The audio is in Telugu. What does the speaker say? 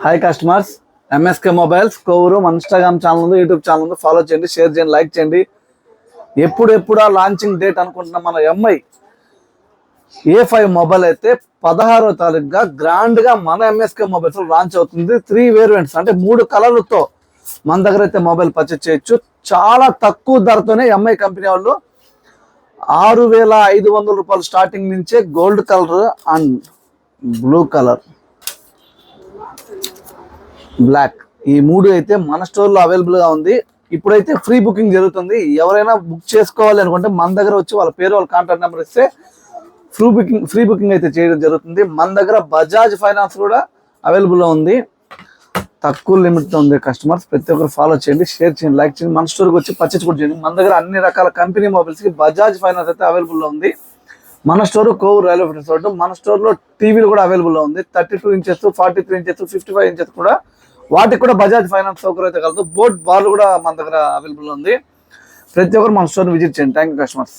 Hi customers, MSK mobiles Kovur. మన ఇన్స్టాగ్రామ్ ఛానల్ ఉంది, యూట్యూబ్ ఛానల్ ఉంది. ఫాలో చేయండి, షేర్ చేయండి, లైక్ చేయండి. ఎప్పుడెప్పుడా లాంచింగ్ డేట్ అనుకుంటున్న మన ఎంఐ A5 మొబైల్ అయితే 16వ తారీఖుగా గ్రాండ్ గా మన ఎంఎస్కే మొబైల్స్ లాంచ్ అవుతుంది. 3 వేరియంట్స్ అంటే 3 కలర్లతో మన దగ్గర అయితే మొబైల్ పర్చేజ్ చేయొచ్చు. చాలా తక్కువ ధరతోనే ఎంఐ కంపెనీ వాళ్ళు 6,500 రూపాయలు స్టార్టింగ్ నుంచే gold colour and blue colour, black, ఈ 3 అయితే మన స్టోర్లో అవైలబుల్ గా ఉంది. ఇప్పుడైతే ఫ్రీ బుకింగ్ జరుగుతుంది. ఎవరైనా బుక్ చేసుకోవాలి అనుకుంటే మన దగ్గర వచ్చి వాళ్ళ పేరు, వాళ్ళ కాంటాక్ట్ నెంబర్ ఇస్తే ఫ్రీ బుకింగ్ అయితే చేయడం జరుగుతుంది. మన దగ్గర బజాజ్ ఫైనాన్స్ కూడా అవైలబుల్ గా ఉంది. తక్కువ లిమిట్ తో ఉంది. కస్టమర్స్ ప్రతి ఒక్కరు ఫాలో చేయండి, షేర్ చేయండి, లైక్ చేయండి. మన స్టోర్కి వచ్చి పర్చేజ్ కూడా చేయండి. మన దగ్గర అన్ని రకాల కంపెనీ మొబైల్స్ కి బజాజ్ ఫైనాన్స్ అయితే అవైలబుల్ లో ఉంది. మన store Kovur railway fitness road. మన స్టోర్ లో టీవీలు కూడా అవైలబుల్ లో ఉంది. 32 ఇంచెస్, 43 ఇంచెస్, 55 ఇంచెస్ కూడా, వాటికి కూడా బజాజ్ ఫైనాన్స్ సౌకర్యం అయితే కలదు. బోట్ బాల్ కూడా మన దగ్గర అవైలబుల్ ఉంది. ప్రతి ఒక్కరు మన స్టోర్ విజిట్ చేయండి. Thank you customers.